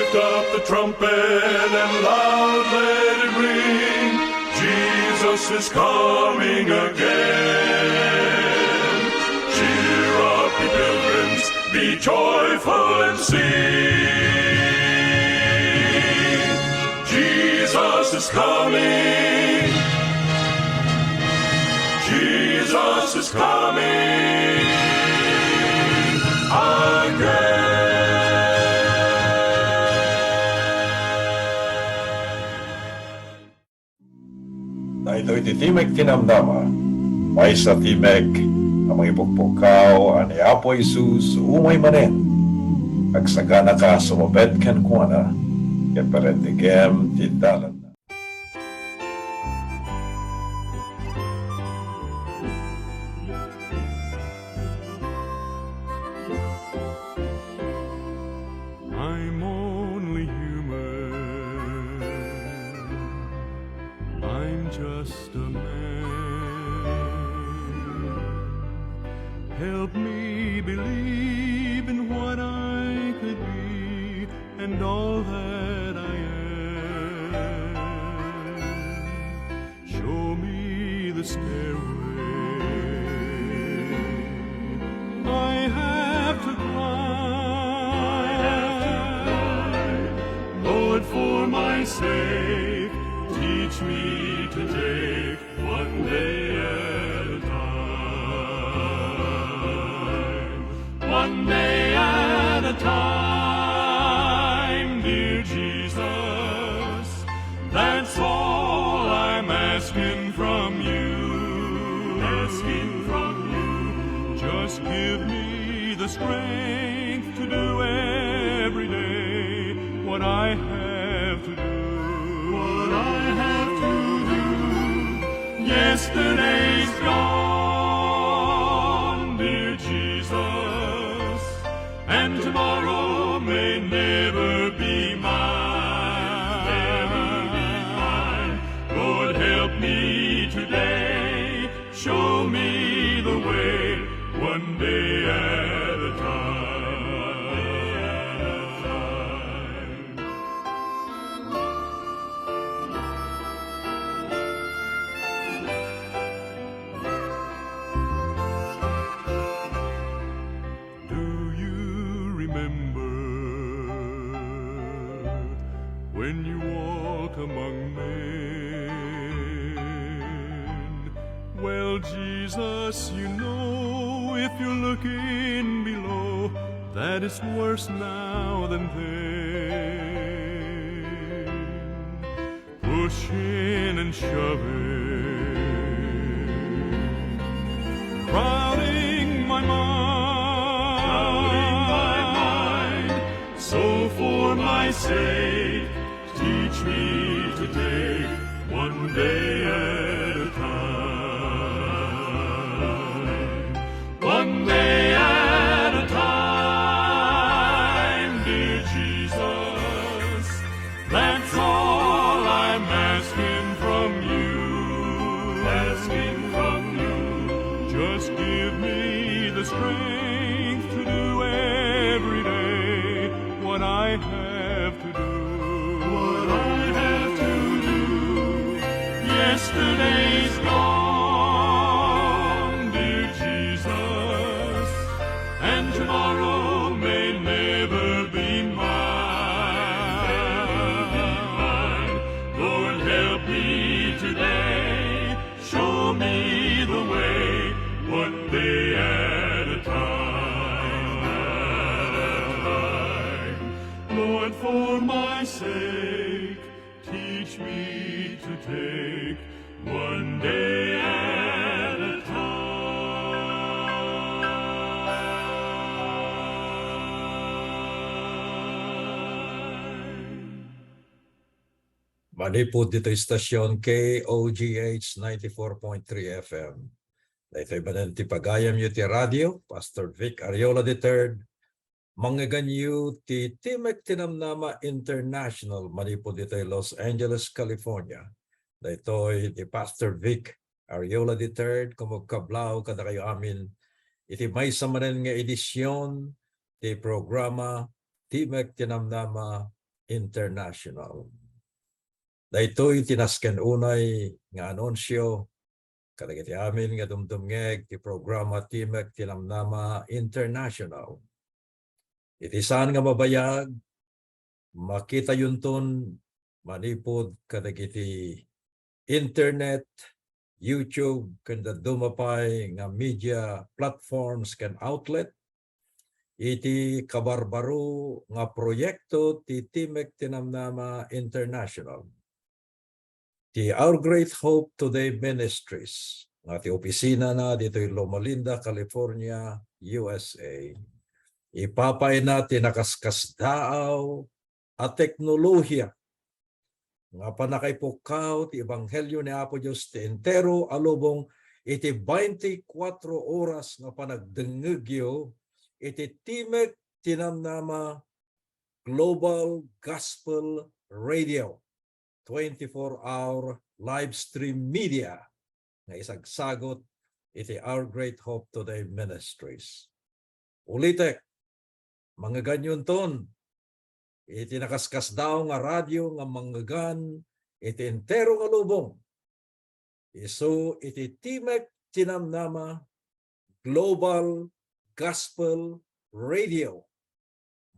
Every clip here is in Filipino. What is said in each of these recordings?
Lift up the trumpet and loud let it ring. Jesus is coming again. Cheer up, ye pilgrims, be joyful and sing. Jesus is coming. Jesus is coming again. Ito'y titimek tinamnama, may sa timek, ang mga ipugpukaw, ani Apo Isus, umay manen, agsagana ka sumabed kan kuana, kaya parentigem titalan na. I'm only human. I'm just a man. Help me believe in what I could be and all that I am. Show me the stairway I have to climb. Lord, for my sake, teach me to take one day at a time. One day at a time, dear Jesus. That's all I'm asking from you. Asking from you. Just give me the strength to do every day what I have to do. What I have to do. Yesterday's gone, dear Jesus, and tomorrow may never be mine. Never be mine. Lord, help me today. Show me the way, one day at a time. Do you remember when you walk among men? Well, Jesus, you know, if you're looking below, that it's worse now than then. Pushing and shoving, crowding my mind. So for my sake, teach me to take one day at a time. One day at a time, dear Jesus. That's all I'm asking from you. Asking from you. Just give me the strength to do every day what I have to do. What I have to do. Yesterday's gone, dear Jesus, and tomorrow may never be mine. Lord, help me today. Show me the way, one day at a time. Lord, for my sake, teach me to take one day at a time. Manipod dito istasyon KOGH 94.3 FM. Ito'y Manenti Pagayam yu ti radio, Pastor Vic Ariola III. Manggaganyu ti Timek Tinamnama International, manipod dito'y Los Angeles, California. Ito'y ti Pastor Vic Ariola III, kumagkablaw kada kayo amin. Iti may samanen nga edisyon ti programa Timek Tinamnama International. Daytoy tinasken unay nga anunsyo kadagiti amin nga dumdumngeg ti programa Timek Tinamnama International. Iti saan nga mabayag makita yunton manipod kadagiti internet, YouTube, kanda dumapay nga media platforms ken outlet iti kabarbaro nga proyekto ti Timek Tinamnama International. Ti Our Great Hope Today Ministries nga ti opisina na dito in Loma Linda, California, USA. Ipapay na ti nakaskasdaaw at teknolohiya nga panakaipukaw ti ebanghelyo ni Apo Dios ti entero alubong iti 24 oras nga panagdengegyo iti Timek Tinamnama Global Gospel Radio 24-hour live stream media nga isagsagot iti Our Great Hope Today Ministries. Ulitek, mga ganyon ton, iti nakaskas daw nga radyo nga manggagan iti entero nga lubong. Isu iti Timek Tinamnama Global Gospel Radio.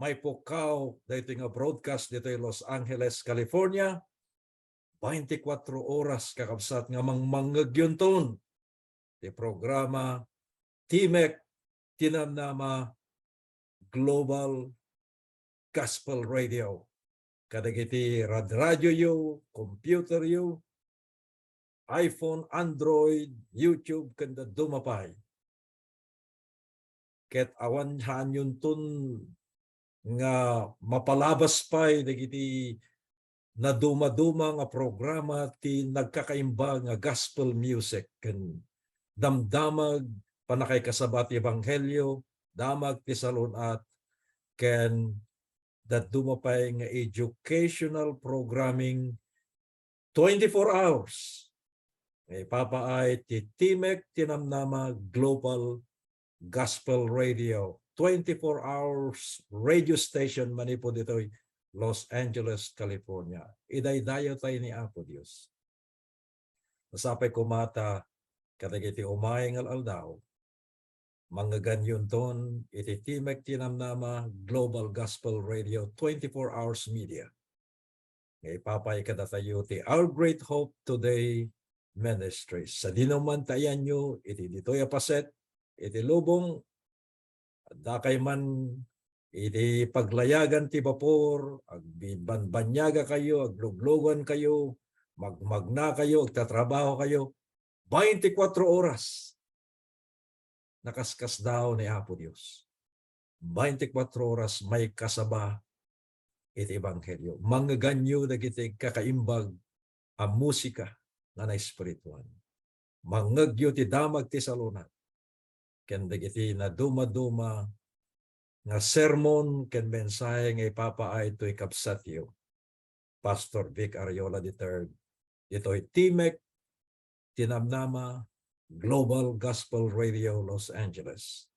May pukaw dito nga broadcast dito in Los Angeles, California. 24 oras kakabsat nga mangmanggagyon ton. Ti programa Timek Tinamnama Global Gospel Radio. Kadagiti radyo yu, computer yu, iPhone, Android, YouTube, kanda dumapay. Ket awan yun ton nga mapalabas pa'y dagiti na duma-duma nga programa ti nagkakaimba nga gospel music ken damdamag panakay kasabat ebanghelyo damag ti salunat ken dat dumapay nga educational programming 24 hours. Ipapaay ti Timek Tinamnama Global Gospel Radio 24 hours radio station manipod ditoy Los Angeles, California. Idaydayo tayo ni Apo Dios. Masapay kumata kadagiti umay nga aldaw. Manggaganyon ton iti Timek Tinamnama Global Gospel Radio 24 hours media. Ngay papay kada tayo ti Our Great Hope Today Ministries. Sa dinuman tayan nyo iti ditoy apaset iti lubong dakay man iti paglayagan ti vapor, agbanbanyaga kayo, agluglugan kayo, magmagna kayo, agtatrabaho kayo, 24 oras. Nakaskas daw ni Apo Dios. 24 oras may kasaba iti ebanghelyo. Mangganyo dagiti kakaimbag a musika na espiritual. Mangagyo ti damag ti salunat. Ken dagiti na duma-duma nga sermon ken mensahe nga ipapaay to'y kapsatyo. Pastor Vic Ariola III. Ito'y Timek Tinamnama Global Gospel Radio Los Angeles.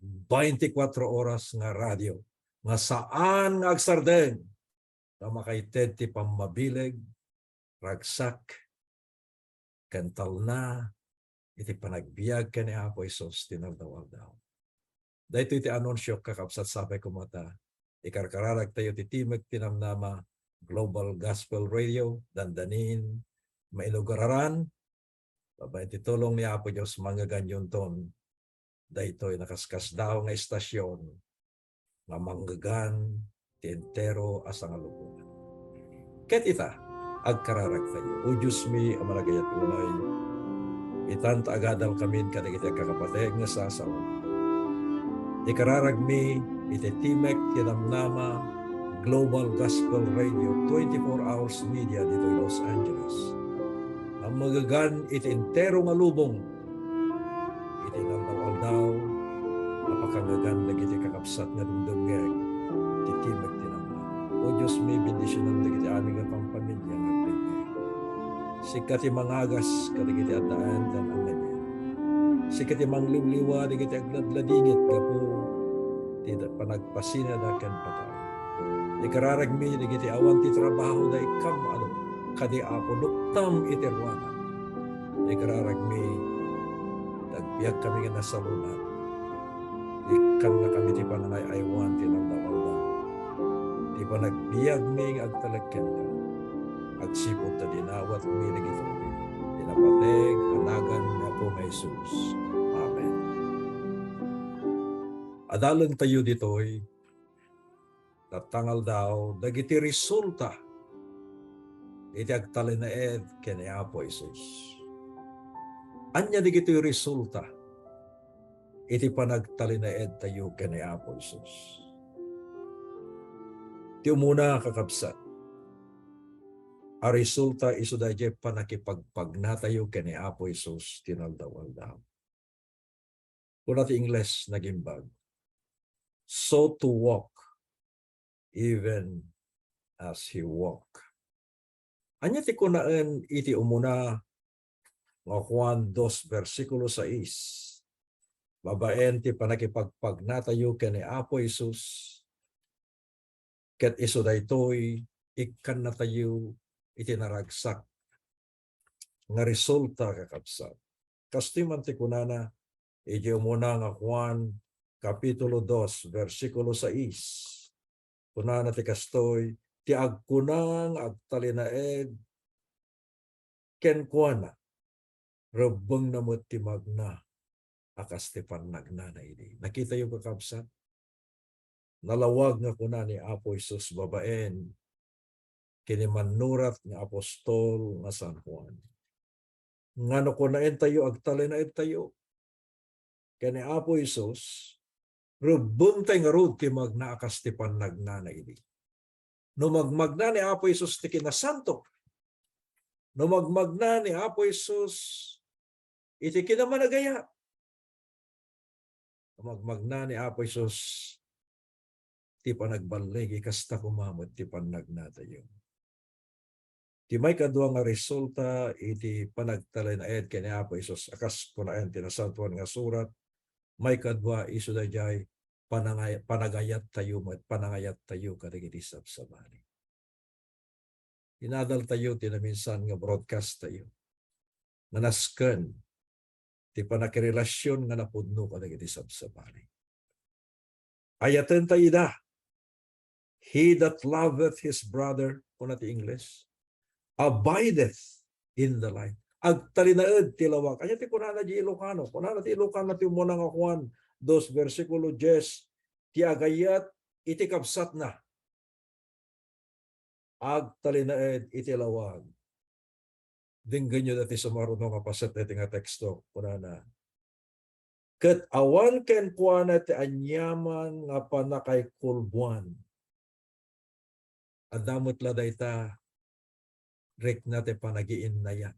24 oras nga radio. Nga saan nga agsardeng na makaited ti pamabileg, ragsak, kental na, iti panagbiag ka ni Apo Isos tinagdawal daw. Dahito iti anunsyo kakapsat sapay kumata. Ikarkararag tayo ti Timek Tinamnama Global Gospel Radio, dandanin, mainugararan, babay ti tulong ni Apo Diyos manggaganyon ton. Dahito'y nakaskas daw nga istasyon nga manggagan ti entero asa nga lubunan. Ket ita, agkararag tayo. O Diyos mi, amalagayat unay, itan agadal kami kadagiti kakapateg nga sasawa. Ikararag mi iti Timek Tinamnama Global Gospel Radio 24 hours media dito in Los Angeles. Ang magagan iti entero nga lubong iti nandawal-daw napakagagan dagiti kakapsat nga dumdumgeg iti Timek Tinamnama. O Diyos may bendisyonan dagiti aming nga pampamilya nga pligay. Sikat mangagas kadagiti ataan dan amen. Sikat mangliwliwa dagiti agladladingit kapo tidak panagpasina da ken patay. Di kararagmi digiti awan ti trabaho da ikam ano kadi apo nuktam itirwana. Di kararagmi nagbiag kami nga nasalunan. Ikan na kami di panangay aywan tinamdamaldam. Di pa nagbiag mi nga agtalagken ka. Agsipod ta dinawat mi nagito. Dinapateg anagan nga po may Jesus. Amen. Adalan tayo ditoy tatangal daw dagiti resulta iti agtalinaed ken ni Apo Jesus. Anya digiti resulta iti panagtalinaed tayo ken ni Apo Jesus. Ti umuna kakabsat. A resulta isu dahi panakipagpagna tayo ken ni Apo Jesus tinaldaw-aldaw. Kuna ti Ingles nagimbag. So to walk even as he walk. Anya ti kunaan iti umuna nga Juan 2 versikulo 6. Babaen ti panakipagpagna tayo ken ni Apo Jesus. Ket isu daytoy ikkan na tayo iti naragsak nga resulta kakabsat. Kasti man ti kunana iti umuna nga Juan kapitulo 2 versikulo 6. Kunana ti kastoy ti agkunang agtalinaed ken kuana rebeng na met ti magna akas ti pannagna na idi. Nakita yung kakabsat? Nalawag nga kuna ni Apo Jesus babaen kini manurat nga apostol nga San Juan. Ngano kunaen tayo agtalinaed tayo kani Apo Jesus rebeng tay nga rod ti magna akas ti pannagna na idi. No magmagna ni Apo Jesus ti kinasanto. No magmagna ni Apo Jesus iti kinamanagaya. No magmagna ni Apo Jesus ti panagbalegi kasta kumamot ti pannagna tayo. Ti may kadua nga resulta iti panagtalinaed ken ni Apo Jesus akas kunaen ti nasantuan nga surat may kadua isu dayjay panagayat tayo panangayat tayo kadagiti sabsabali. Inadal tayo tinaminsan nga broadcast tayo. Nanasken ti panakirelasyon nga napudno kadagiti sabsabali. Ayaten tayo da. He that loveth his brother, kuna ti English, abideth in the light. Agtalinaed ti lawak. Anya ti kunana di Ilocano. Kunana ti Ilocano ti umuna nga Juan 2 versikulo 10. Ti agayat iti kapsat na. Agtalinaed iti lawag. Dinggan nyo dati sa marunong kapaset na iti nga teksto. Kunana. Ket awan ken kuana ti anyaman nga panakay kulbuan. Adamot la dayta rek na ti panagiin na yan.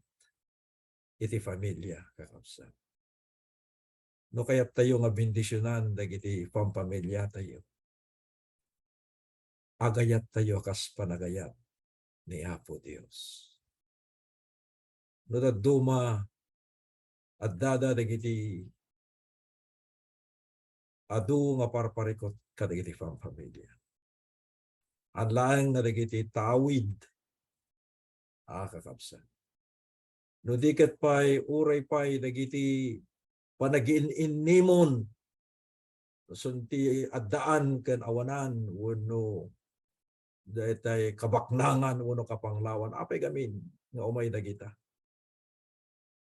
Iti familia kakabsat. No kayat tayo nga bendisyonan dagiti pampamilya tayo. Agayat tayo kas panagayat ni Apo Dios. No daduma at dada dagiti adu nga parparikot kadagiti pampamilya. Anlaeng nga dagiti tawid kakabsat. No diket pay uray pay dagiti panagiin-inimon sunti addaan ken awanan wenno daytay kabaknangan wenno kapanglawan apay gamin nga umay dagita.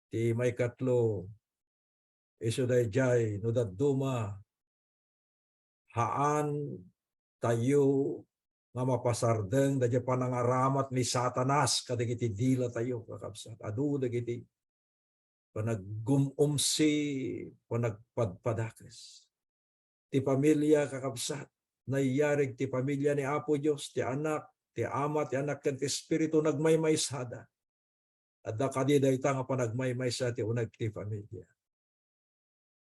Ti may katlo isu dayjay no dadduma haan tayo nga mapasardeng dayjay panangaramat ni Satanas kadagiti dila tayo kakabsat. Adu dagiti panaggumumsi, panagpadpadakes. Ti pamilya kakabsat, naiyarig ti pamilya ni Apo Diyos, ti anak, ti ama, ti anak, ken ti espiritu nagmaymaysada. At dakadida ita nga panagmaymay sa ti unag ti pamilya.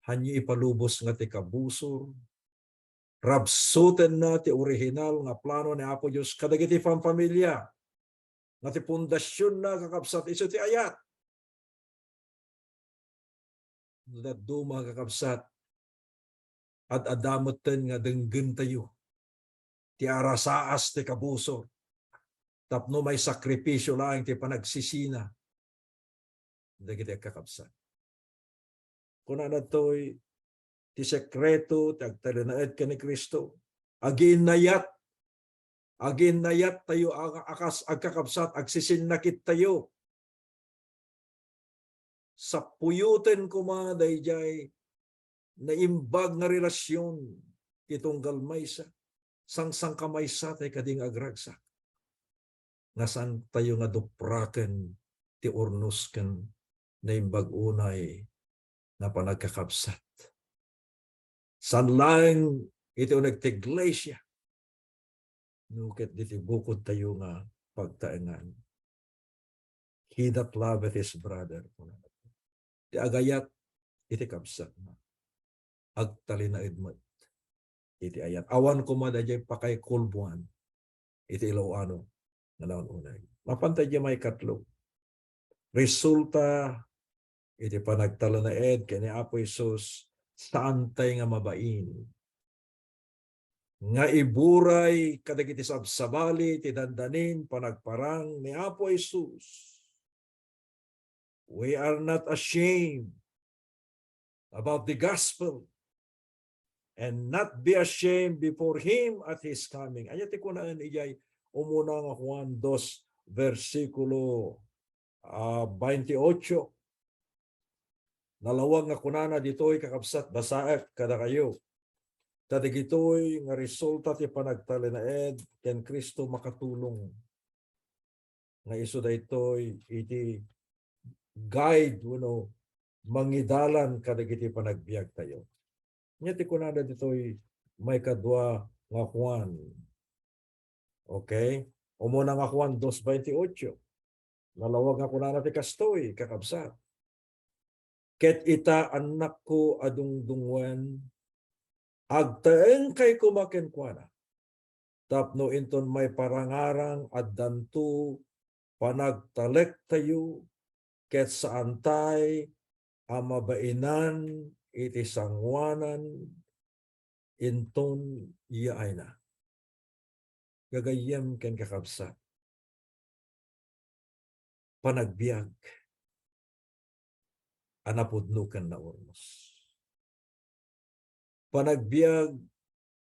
Hanyo ipalubos nga ti kabusor, rabsuten na ti original nga plano ni Apo Diyos kadagiti pamilya. Nga ti pundasyon na kakabsat, iso ti ayat. Daduma kakabsat at adamoten nga denggen tayo ti arasaas ti kabusor. Tapno may sakripisyo lang ti panagsisina. Dagiti kakabsat. Kuna na to'y ti sekreto, ti agtalinaed ka ni Kristo. Aginayat tayo akas agkakabsat, agsisinakit tayo. Sa puyuten ko mga dayjay, na imbag nga relasyon, itunggal maysa, sang kamaysa tayo kading agragsak. Nasan tayo nga dupraken, ti ornusken, na imbag unay, na panagkakabsat. San lang ito nagtiglesia. Nukit diti bukod tayo nga pagtaengan. He that loveth his brother. Ti agayat, iti kabsat na. Agtalinaid mo. Iti ayat. Awan ko madajay pakay kulbuan. Iti ilaw ano. Nalawan unay. Mapantay di may katlo. Resulta, iti panagtalinaid kani Apo Isus, saan tayo nga mabain. Nga iburay kadagiti sabsabali ti dandanin panagparang ni Apo Isus. We are not ashamed about the gospel and not be ashamed before Him at His coming. Anya ti kunaan ijay umuna nga Juan 2 versikulo 28. Nalawag nga kunana ditoy kakabsat basaek kada kayo. Tadigitoy nga resulta ti panagtalinaed ken Kristo makatulong. Nga isu daytoy iti guide mangidalan kadagiti panagbiag tayo. Nya ti kunana ditoy may kadwa nga Juan. Okay? Umuna nga Juan 2:28. Nalawag nga kunana ti kastoy kakabsat. Ket ita anak ko adungdungwen agtaeng kay kumakenkwana. Tapno inton may parangarang addanto panagtalek tayo ket saantay amabainan iti sangwanan inton iyaay na. Gagayem ken kakabsat. Panagbiag. Anapudnukan na ornos. Panagbiag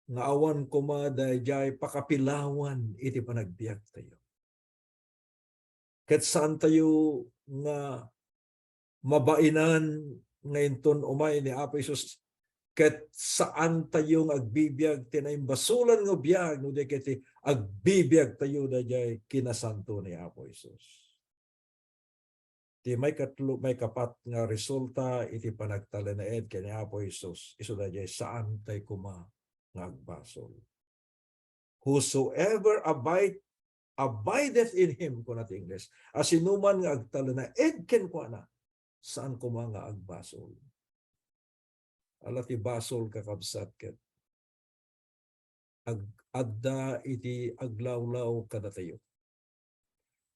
nga awan kumadayjay pakapilawan iti panagbiag tayo. Ket saan tayo nga mabainan ngayonton umay ni Apo Isus ket saan tayo agbibiyag tinaimbasulan nga biag no de ket agbibiyag tayo dayjay kinasanto ni Apo Isus. Ti may kapat nga resulta iti panagtalinaed ken ni Apo Isus. Isu dayjay saan tay kuma nga agbasol. Whosoever abideth in him kuna ti English. Asinuman nga agtalinaed ken kuana saan kuma nga agbasol. Ala ti basol kakabsat ket adda iti aglawlaw kada tayo.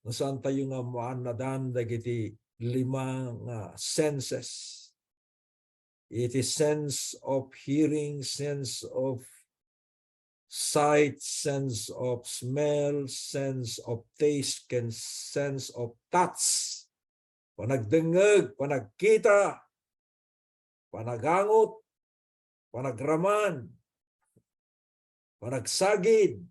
Nasaan tayo nga maanadan dagiti 5 nga senses. It is sense of hearing, sense of sight, sense of smell, sense of taste, and sense of touch. Panagdengeg, panagkita, panagangot, panagraman, panagsagid.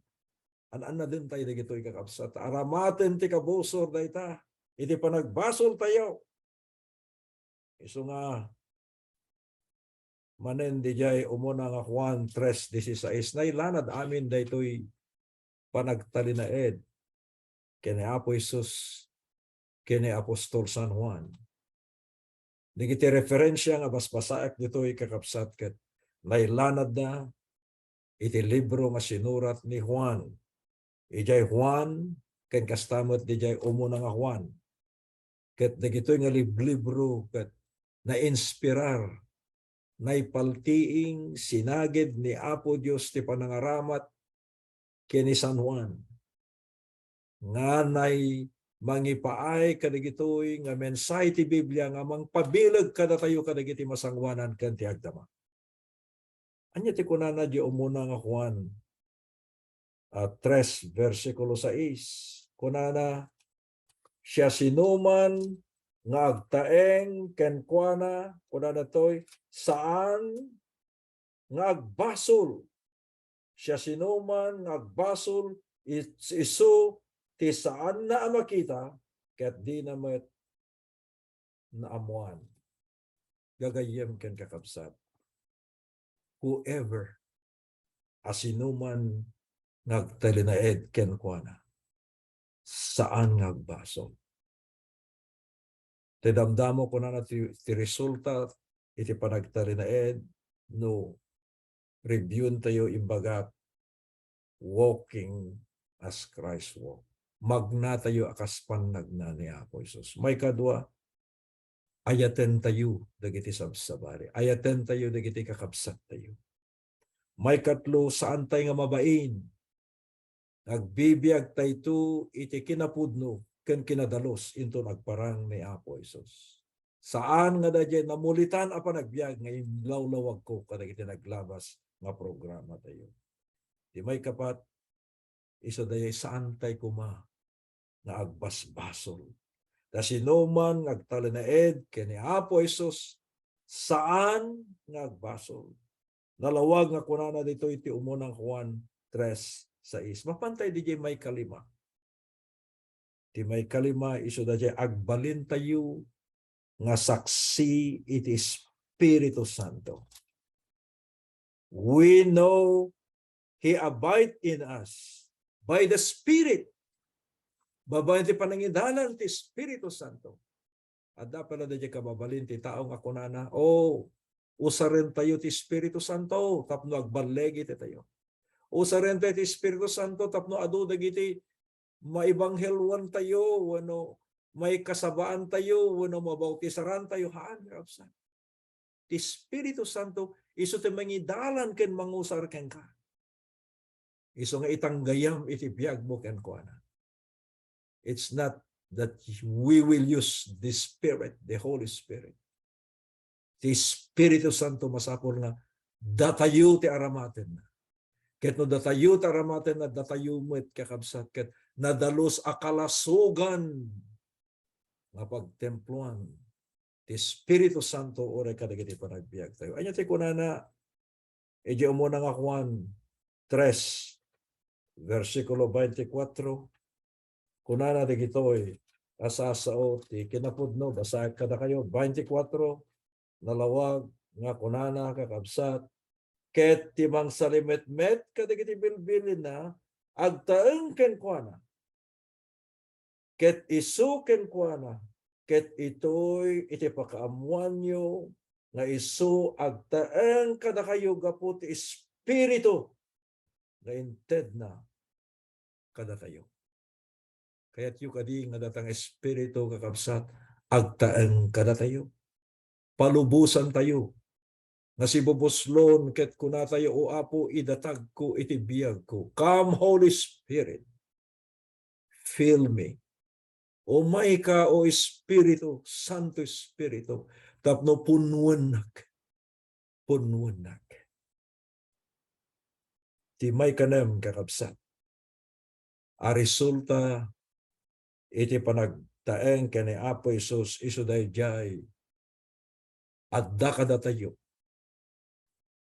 An na din tayo dagitoy kakabsat. Aramaten ti kabusor dayta. Iti panagbasol tayo. Isu nga manen dijay umuna nga Juan 3:16 na ilanad amin daytoy panagtalinaed kini Apo Isus kini Apostol San Juan. Digiti referensya nga basbasaek ditoy kakabsat ket nailanad na iti libro nga sinurat ni Juan. Ijay Juan ken kastamot dijay umuna nga Juan. Ket dagitoy nga libro ket na-inspirar, naipaltiing sinagid ni Apo Dios ti panangaramat kini San Juan. Nganay mangipaay kadagitoy nga mensahe ti Biblia nga mangpabilag kada tayo kadagiti masangwanan ken ti agdama. Anya ti kunana di umuna nga Juan 3 versikulo 6. Kunana siya sinuman nga agtaeng kenkwana kunana toy saan nga agbasol. Siya sinuman nga agbasol isu ti saan na makita ket di na met naamuan. Gagayem ken kakabsat. Whoever asinuman nagtalinaed ken kuana saan ngagbasol. Ti damdamo ko na ti resulta iti panagtalinaed no reviewin tayo imbaga walking as Christ walk. Magna tayo akas panagna ni Apo Isus. May kadwa, ayaten tayo dagiti sabsabari. Ayaten tayo dagiti kakabsat tayo. May katlo, saan tayo nga mabain? Nagbibiyag tayo iti kinapudno ken kinadalos into nagparang ni Apo Isus. Saan nga dadya namulitan apa nagbiag ngayon lawlawag ko kadagiti naglabas nga programa tayo. Di may kapat, isa dayay saan tayo kuma na agbasbasol. Da sinuman ngagtalinaed kini Apo Isus saan nga agbasol. Nalawag nga kunana dito iti umunang Juan 3:6. Mapantay DJ may kalima. Ti may kalima iso da agbalin tayo nga saksi iti Espiritu Santo. We know He abide in us by the Spirit. Babayin ti panangidalan ti Espiritu Santo. At dapat na dadya kababalin ti taong ako na, usarin tayo ti Espiritu Santo, tapno agbalegi ti tayo. Usarin tayo ti Espiritu Santo, tapno adu dagiti maibanghelwan tayo, wano may kasabaan tayo, wano mabautisaran tayo, haan, kapsa. Ti Espiritu Santo, iso ti mangidalan ken mangusar ken ka. Iso nga itang gayam iti biyag mo ken kuana. It's not that we will use the Spirit, the Holy Spirit. The Espiritu Santo masapol nga datayo ti aramaten na. Ket no datayo ti aramaten na datayo met kakabsat ket nadalos akalasugan nga pagtempluan ti Espiritu Santo oray kadagiti panagbiag tayo. Anya ti kunana edi umuna nga Juan 3 versikulo 24 kunana digitoy asasao ti kinapudno basa kada kayo 24 nalawag nga kunana kakabsat ket ti mangsalimetmet kadagiti bilbilin na agtaeng ken kuana ket isu ken kuana ket itoy iti pakaamuan nyo nga isu agtaeng kada kayo gapu ti Espiritu na inted na kada kayo. Kaya't yung kadi nga datang Espiritu kakabsat, agtaeng kada tayo. Palubusan tayo. Nga si bubuslon ket kuna tayo o Apo idatag ko iti biyag ko. Come Holy Spirit, fill me. O may ka o Espiritu, Santo Espiritu, tapno punwanak. Punwanak. Ti may kanem kakabsat. A resulta iti panagtaeng kani Apo Isus isu dayjay adda kada tayo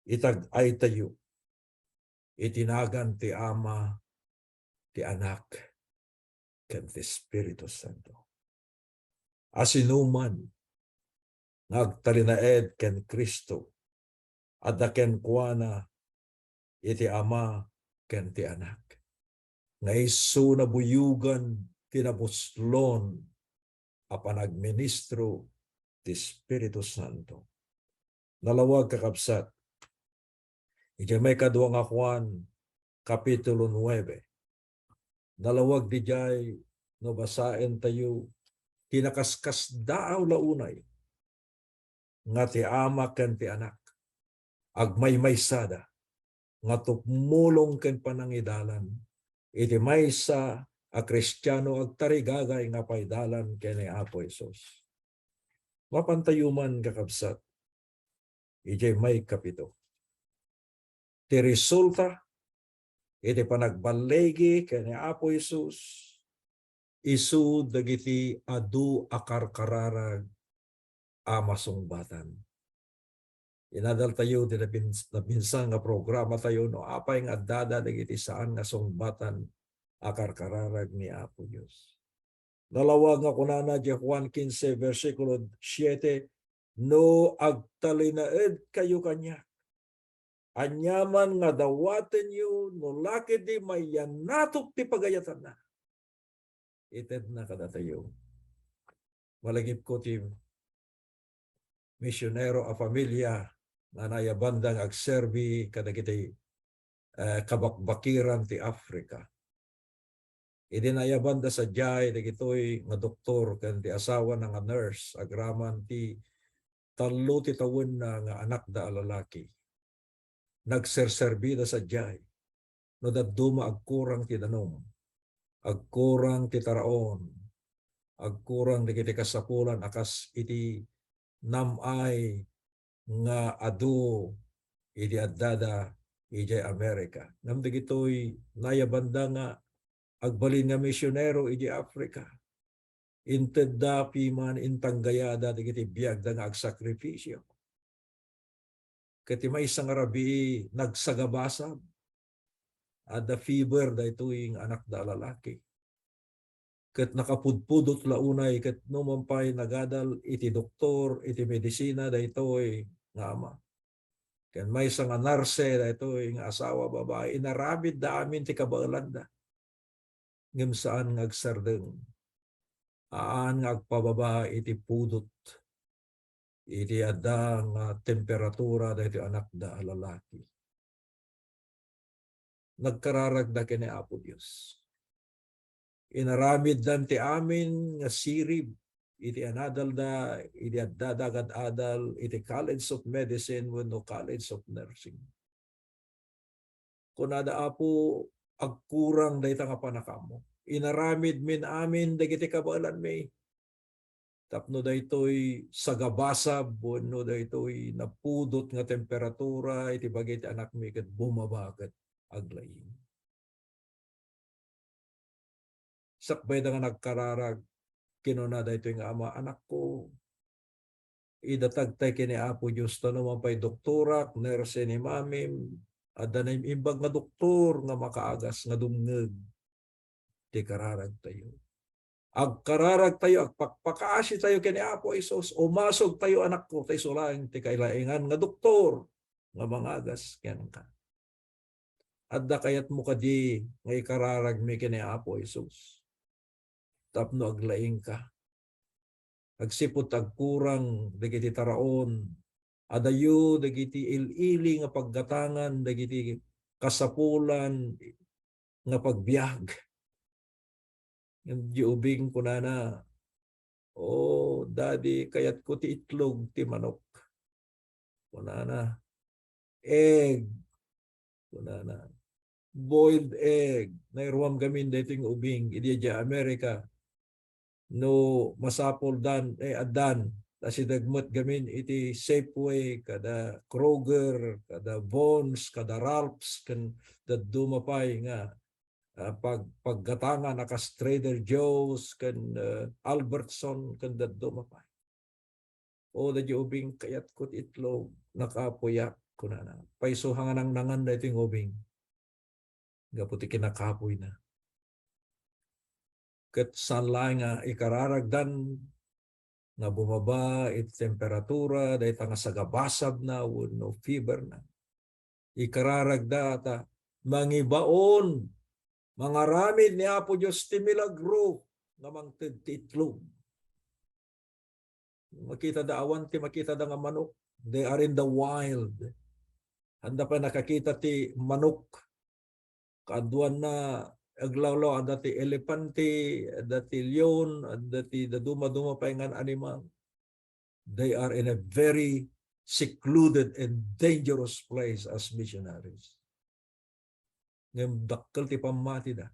itag-ay tayo itinagan ti Ama ti Anak ken ti Espiritu Santo. Asinuman nagtalinaed ken Kristo adda ken kuana iti Ama ken ti Anak. Nga isu na buyugan tinabuslon a panagministro ti Espiritu Santo. Nalawag kakabsat. Iti may kadwa nga Juan kapitulo 9. Nalawag di jay no basaen tayo kinakaskas daaw launay nga ti Ama ken ti Anak agmaymaysada nga tukmulong ken panangidalan iti maysa a Kristiyano agtarigagay nga paydalan kene Apo Isus. Mapantayuman kakabsat, ijay may kapito. Ti resulta, iti panagbalegi kani Apo Isus isu dagiti adu akarkararag amasungbatan. Inadal tayo di nabinsang nga programa tayo no apay nga dada dagiti saan nga sungbatan akarkararag ni Apo Dios. Nalawag nga kunana di Juan 15 versikulo 7, no agtalinaed kayo kanya. Anyaman nga dawaten yu no laki di mayanatok ti pagayatan na. Ited na kada tayo. Malagip ko ti misyonero a familia na nayabandang agserbi kadagiti kabakbakiran ti Africa. Idinayabanda sa jay dagitoy nga doktor ken ti asawa nga nurse agraman ti 3 ti tawen na nga anak da lalaki. Nagserserbida sa jay. No dadduma agkurang ti danom. Agkurang ti taraon. Agkurang dagiti kasapulan akas iti namay nga adu iti addada iti Amerika. Ngam dagitoy nayabanda nga agbalin nga misyonero iti Africa. Inted da piman intanggayada dagiti biag da nga agsakripisyo. Kati may isang arabi nagsagabasab. Ada fever da ito'y anak da lalaki. Kat nakapudpudot launay kat numampay nagadal iti doktor iti medisina da ito'y nga ama. Ken may isang narse da ito'y nga asawa babae inarabid da amin ti kabaalan da. Ngem saan nga agsardeng. Aan nga agpababa iti pudot. Iti adda nga temperatura da iti anak da lalaki. Nagkararagda kini Apo Dios. Inaramid dan ti amin nga sirib iti anadal da iti adda dagad adal iti College of Medicine wenno College of Nursing. Kunada Apo agkurang dayta nga panakamo. Inaramid min amin dagiti kabaalan may tapno daytoy sagabasab wenno daytoy napudot nga temperatura iti bagay ti anak mi ket bumabagat aglaing. Sakbay da nga nagkararag kinuna daytoy nga ama anak ko idatagtay kini Apo Dios tanuman pay doktorak nurse ni mamim adda na imbag nga doktor nga makaagas nga dumngeg ti kararag tayo. Agkararag tayo, agpakpakaasi tayo kini Apo Isus, umasog tayo anak ko, tayo sulaing ti kailaingan nga doktor, nga mangagas, yan ka. Adda kayat mo kadi, nga ikararag mi kini Apo Isus. Tapno aglaing ka. Agsipot agkurang, dagiti taraon, adayo, dagiti ilili nga paggatangan, dagiti kasapulan, nga pagbiag. Yung diubing ko na, oh, daddy, kayat ko ti itlog, ti manok. Kunana, egg. Kunana, boiled egg. Nairuam gamin dating ubing, idya Amerika. No, masapol dan, adan. Kasi dagmot gamin iti Safeway, kada Kroger, kada Vons, kada Ralphs, kan dadumapay nga. Paggatangan akas Trader Joe's kan Albertson kan daddo mapay. O dadyo ubing kayat kot itlog nakapuyak kunana. Paiso hanganang nangan da iting ubing. Gaputi kinakapoy na. Ket sanlay nga ikararagdan nga bumaba it temperatura dahil nga sagabasab na no fever na. Ikararagda ta mangibaon mga ramid ni Apo Diyos ti milagro nga mangted ti itlog. Makita da awan ti makita da nga manok. They are in the wild. Handa pa nakakita ti manok. Kaduan na aglawlaw ada ti elepante, ada ti leon, ada ti daduma-duma pa nga animal. They are in a very secluded and dangerous place as missionaries. Ngem dakkel ti pamati da.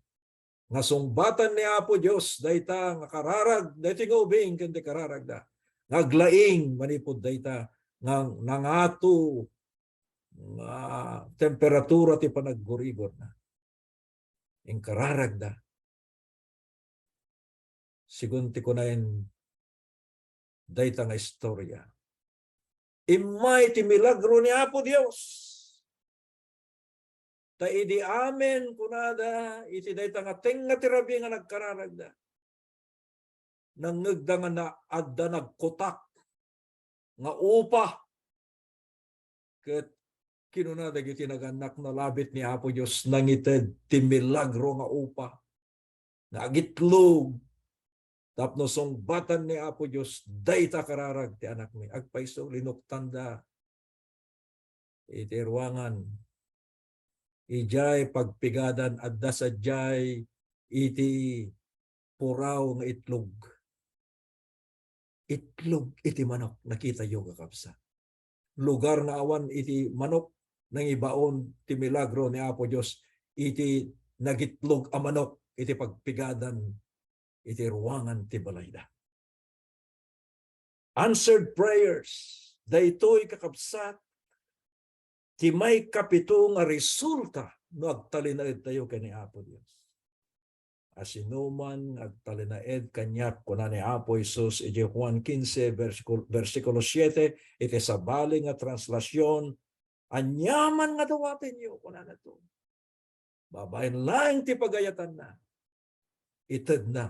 Nga sungbatan ni Apo Dios dayta nga kararag dayti nga ubing ken ti kararag da. Ngaglaing manipod dayta nga nangato nga temperatura ti panaggurigor na. ing kararagda. Sigunti ko na yun, dayta nga istorya. Imay ti milagro ni Apo Dios. Ta idi amen kunada, iti dayta nga tenga tirabi nga nagkararagda. Nangagda nga na adda nagkutak nga upa. Ket kinunada iti naganak na labit ni Apo Dios nangited ti milagro nga upa. Nagitlog. Tapno song batan ni Apo Dios dayta kararag ti anak mi. Agpaiso linuktanda iti ruangan. Ijay pagpigadan adda sadyay iti puraw nga itlog. Itlog iti manok nakita yo kakabsa. Lugar nga awan iti manok nang ibaon ti milagro ni Apo Dios iti nagitlog a manok iti pagpigadan iti ruangan ti balayda. Answered prayers. Daytoy kakabsat ti may kapito nga resulta no agtalinaed tayo kani Apo Dios. Asinuman agtalinaed kanyak kuna ni Apo Isus iti Juan 15 versikulo 7 iti sabali nga translasyon anyaman nga dawaten yo kuna na to. Babaen lang ti pagayatan na. Ited na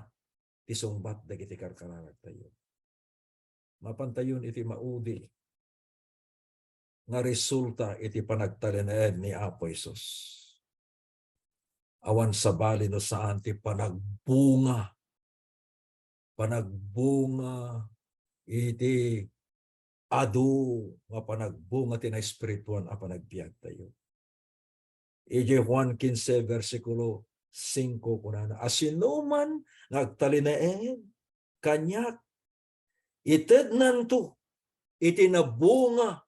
ti sungbat dagiti karkararag tayo. Mapantayon iti maudi nga resulta iti panagtalinaed ni Apo Isus. Awan sabali no saan ti panagbunga iti adu nga panagbunga ti na espirituan a panagbiag tayo. Iti Juan 15 versikulo 5 kunana asinuman nagtalinaed kanyak ited nanto iti nabunga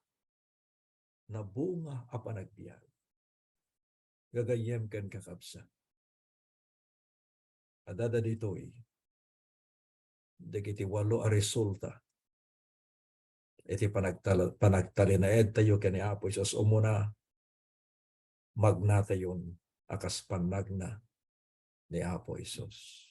a panagbiag. Gagayem ken kakabsa. Adada ditoy dagiti 8 a resulta iti panagtalinaed tayo ken ni Apo Isus umuna magnatayon akas panagna ni Apo Isus.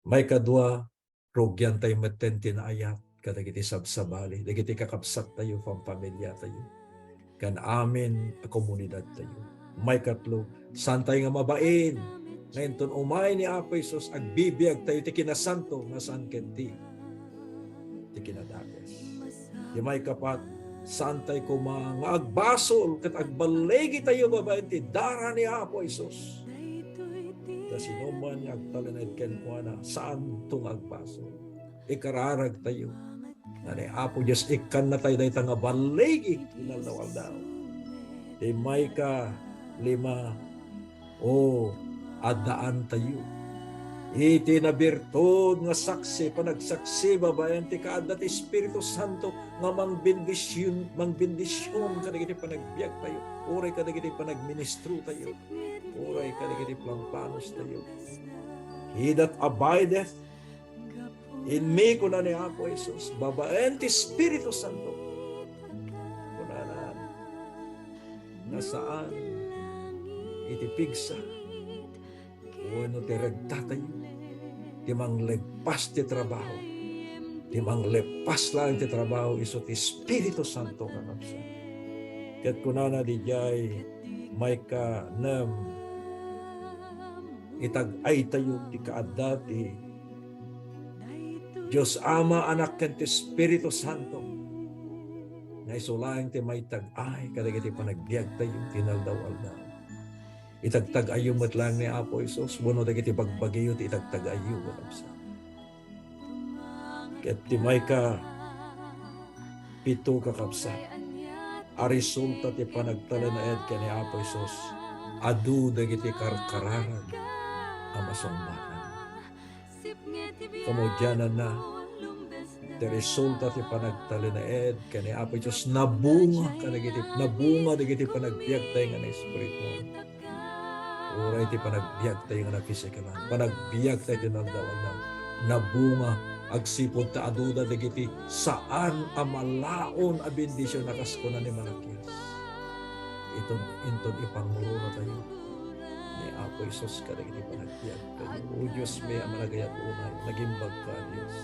May kadua rugyan tayo matenti na ayat kadagiti sabsabali dagiti kakabsat tayo pamilya tayo kan amin a komunidad tayo. May katlo santay nga mabain ngayon ton umay ni Apo Isus agbibiyag tayo ti kinasanto nga san kenti ti kinadakes. Di may kapat santay ko mga agbasol kat agbalegi tayo babaen ti dara ni Apo Isus. Da sinuman nga agtalinaed ken kuana saan tong agbasol. Ikararag tayo. Nga ni Apo Dios ikan na tayo dayta nga balegi inaldaw-aldaw. Di may ka 5 adaan tayo. Iti na birtud nga saksi panagsaksi babayan ti kaadda ti Espiritu Santo nga mangbendisyon kadagiti panagbiag tayo. Uray kadagiti panagministro tayo. Uray kadagiti plampanos tayo. He that abideth in me kuna ni Apo Isus babayan ti Espiritu Santo. Kunanan nasaan iti pigsa uno ti regta tayo ti manglegpas ti trabaho ti manglepas lang ti trabaho iso ti Espiritu Santo kakabsa. Ket kunana di jay may ka nem itag-ay tayo ti kaadda ti Diyos Ama Anak ken ti Espiritu Santo nga isulang ti may tag-ay kadagiti panagbiag tayo tinaldaw-aldaw. Itagtag-ayo met lang ni Apo Isus buno dagiti bagbagiyo ti itagtag-ayo kakabsa. Ket ti may ka 7 kakabsa. A resulta ti panagtalinaed ken ni Apo Isus adu dagiti karkararan a masungbakan. Kamudyanan na ti resulta ti panagtalinaed ken ni Apo Isus nabunga dagiti panagbiag tayo nga na espirituan. Uray ti panagbiag tayo nga na pisikalan. Panagbiag tayo tinagdawan nabunga agsipod ta aduda dagiti saan amalaon a bendisyon nakas ko na ni Malakias. Itong intod ipanguro na tayo. ni Apo Isos ka rin panagbiag kayo. O Diyos, may amalagayat unay, naging bagka Diyos.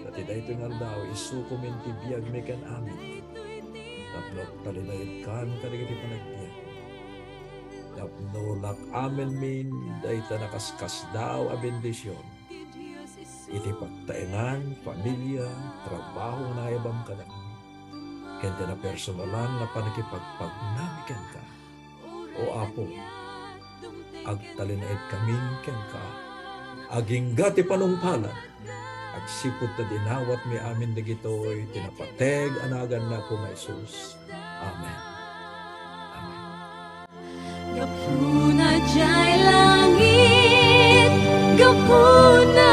Dati dahil ito nga daw, isukumin ti biyag may kan amin. Taplok talinayad kan ka rin panagbiag. Tapnolak amin min, dahil ta nakaskas daw a bendisyon. Iti pagtaingan, pamilya, trabaho na ibang ka na. Kaya na personalan na panakipagpagnamikan ka. O Apo, agtalinaid kaming ken ka. Aging gati panungpalan. Agsipot na dinawat mi amin digitoy, tinapateg anagan na po nga Isus. Amen. Amen. Gapuna jay langit, gapuna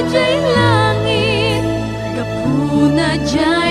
jay langit, gapuna jay